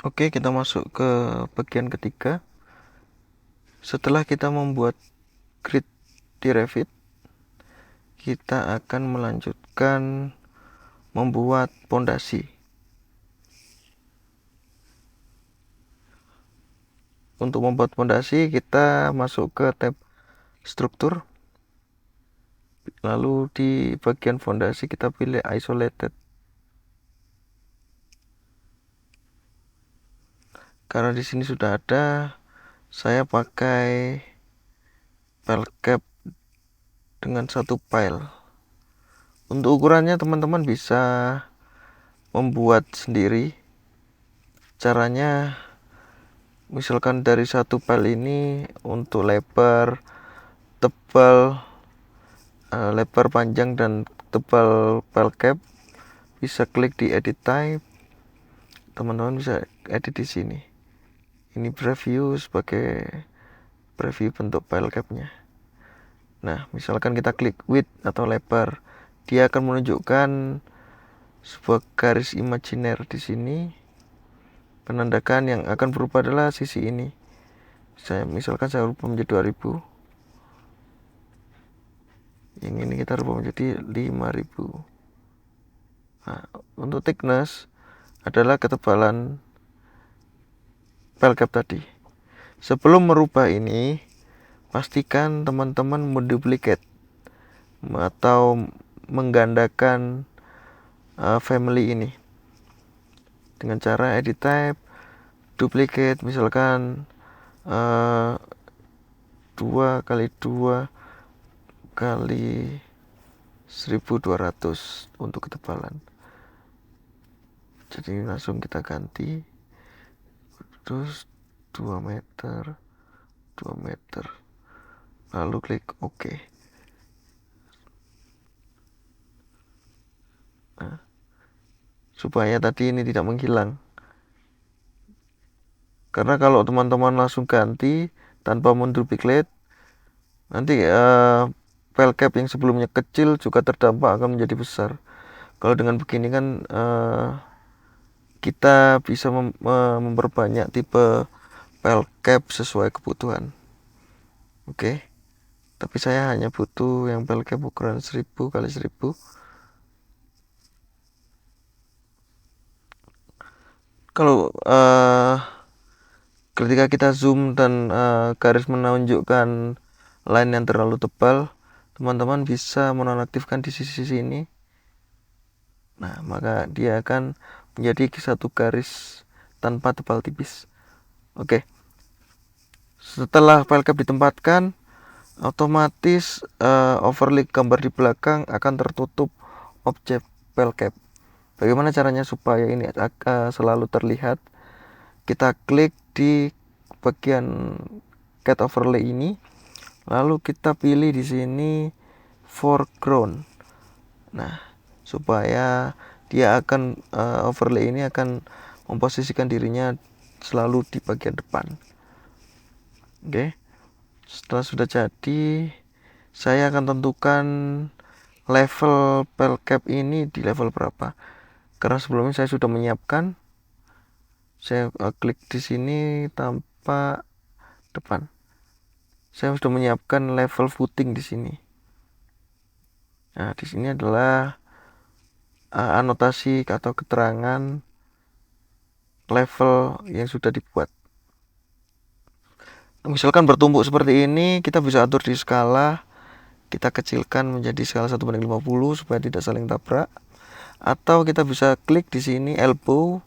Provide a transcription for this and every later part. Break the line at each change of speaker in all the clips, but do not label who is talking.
Oke, kita masuk ke bagian ketiga. Setelah kita membuat grid di Revit, kita akan melanjutkan membuat pondasi. Untuk membuat pondasi, kita masuk ke tab struktur. Lalu di bagian fondasi kita pilih isolated. Karena di sini sudah ada, saya pakai file cap dengan satu file. Untuk ukurannya teman-teman bisa membuat sendiri. Caranya misalkan dari satu file ini untuk lebar, tebal, lebar panjang dan tebal file cap, bisa klik di edit type. Teman-teman bisa edit di sini. Ini preview sebagai preview bentuk file capnya. Nah, misalkan kita klik width atau lebar, dia akan menunjukkan sebuah garis imajiner di sini. Penandakan yang akan berubah adalah sisi ini. Misalkan saya rubah menjadi 2000. Yang ini kita rubah menjadi 5000. Nah, untuk thickness adalah ketebalan file cap tadi. Sebelum merubah ini, pastikan teman-teman menduplikat atau menggandakan family ini dengan cara edit type, duplicate, misalkan 2 kali 2 kali 1200 untuk ketebalan. Jadi langsung kita ganti, terus 2 meter, 2 meter, lalu klik OK. Nah, supaya tadi ini tidak menghilang, karena kalau teman-teman langsung ganti tanpa menduplicate, nanti file cap yang sebelumnya kecil juga terdampak akan menjadi besar. Kalau dengan begini kan kita bisa memperbanyak tipe file cap sesuai kebutuhan. Oke. Tapi saya hanya butuh yang file cap ukuran 1000 kali 1000. Kalau ketika kita zoom dan garis menunjukkan line yang terlalu tebal, teman-teman bisa menonaktifkan di sisi sini. Nah, maka dia akan menjadi satu garis tanpa tebal tipis. Oke. Setelah file cap ditempatkan, otomatis overlay gambar di belakang akan tertutup objek file cap. Bagaimana caranya supaya ini selalu terlihat? Kita klik di bagian cat overlay ini, lalu kita pilih di sini foreground. Nah, supaya dia akan overlay ini akan memposisikan dirinya selalu di bagian depan. Oke. Setelah sudah jadi, saya akan tentukan level file cap ini di level berapa. Karena sebelumnya saya sudah menyiapkan. Saya klik di sini tanpa depan. Saya sudah menyiapkan level footing di sini. Nah, di sini adalah anotasi atau keterangan level yang sudah dibuat. Misalkan bertumpuk seperti ini, kita bisa atur di skala. Kita kecilkan menjadi skala 1:50 supaya tidak saling tabrak. Atau kita bisa klik di sini elbow.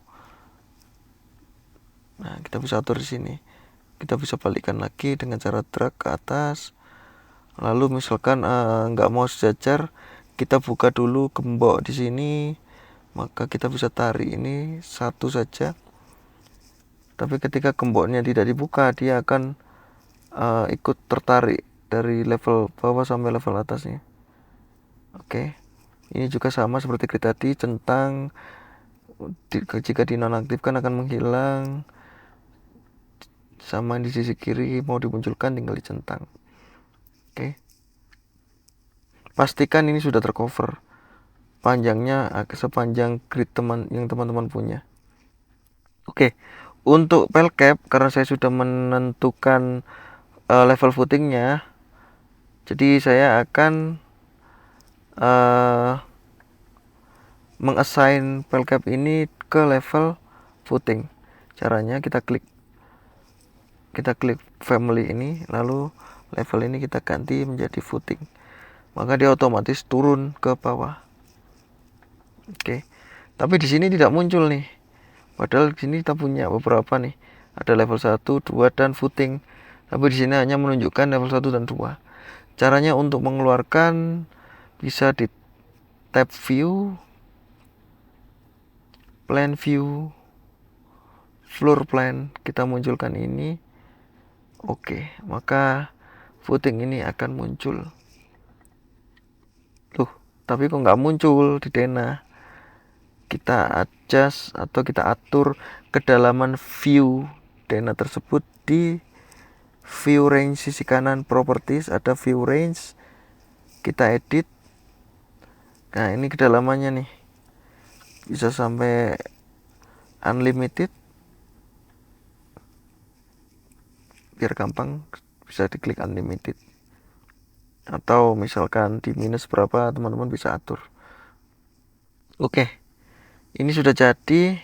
Nah, kita bisa atur di sini. Kita bisa balikkan lagi dengan cara drag ke atas. Lalu misalkan nggak mau sejajar, kita buka dulu gembok di sini. Maka kita bisa tarik ini satu saja. Tapi ketika gemboknya tidak dibuka, dia akan ikut tertarik dari level bawah sampai level atasnya. Oke. Ini juga sama seperti grid tadi, centang jika dinonaktifkan akan menghilang. Sama di sisi kiri mau dimunculkan tinggal dicentang. Oke. Pastikan ini sudah tercover. Panjangnya sepanjang grid yang teman-teman punya. Oke. Untuk pel cap, karena saya sudah menentukan level footingnya, jadi saya akan mengassign pel cap ini ke level footing. Caranya kita klik family ini, lalu level ini kita ganti menjadi footing, maka dia otomatis turun ke bawah. Oke, tapi di sini tidak muncul nih, padahal di sini kita punya beberapa nih, ada level 1, 2 dan footing, tapi di sini hanya menunjukkan level 1 dan 2. Caranya untuk mengeluarkan bisa di tab view, plan view, floor plan, kita munculkan ini. Oke, maka footing ini akan muncul. Loh, tapi kok nggak muncul di Dena? Kita adjust atau kita atur kedalaman view Dena tersebut di view range sisi kanan properties, ada view range, kita edit. Nah, ini kedalamannya nih, bisa sampai unlimited. Biar gampang bisa diklik unlimited, atau misalkan di minus berapa teman-teman bisa atur. Oke, ini sudah jadi.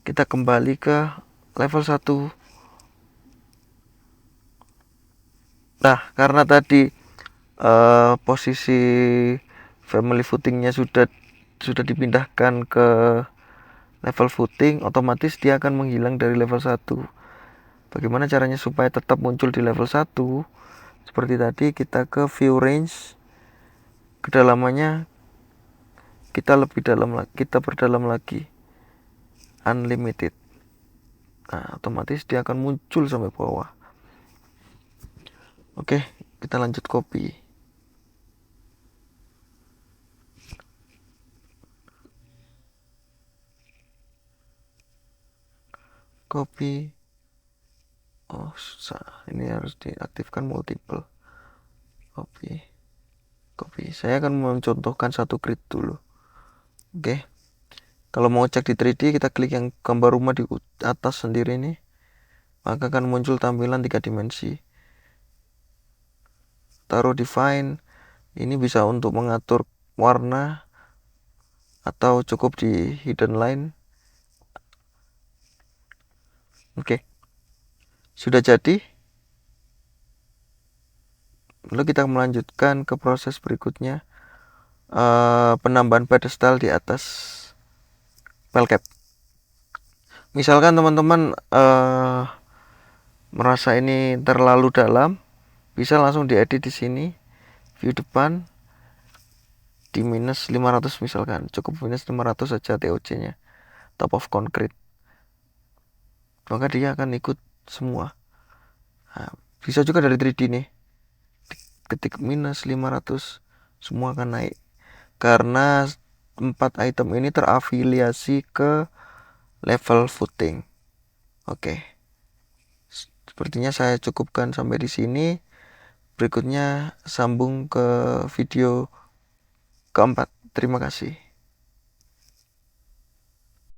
Kita kembali ke level 1. Nah, karena tadi posisi family footingnya sudah dipindahkan ke level footing, otomatis dia akan menghilang dari level 1. Bagaimana caranya supaya tetap muncul di level 1? Seperti tadi, kita ke view range, kedalamannya kita perdalam lagi unlimited. Nah, otomatis dia akan muncul sampai bawah. Oke, kita lanjut copy. Oh, susah. Ini harus diaktifkan multiple. Copy. Saya akan mencontohkan satu grid dulu. Oke. Kalau mau cek di 3D, kita klik yang gambar rumah di atas sendiri nih, maka akan muncul tampilan 3 dimensi. Taruh define. Ini bisa untuk mengatur warna atau cukup di hidden line. Oke. Sudah jadi. Lalu kita melanjutkan ke proses berikutnya, penambahan pedestal di atas pel cap. Misalkan teman-teman merasa ini terlalu dalam, bisa langsung diedit di sini, view depan di minus 500 misalkan, cukup minus 500 saja TOC-nya, top of concrete, maka dia akan ikut semua. Nah, bisa juga dari 3D nih, ketik minus 500, semua akan naik karena 4 item ini terafiliasi ke level footing. Oke, sepertinya saya cukupkan sampai di sini. Berikutnya sambung ke video keempat. Terima kasih.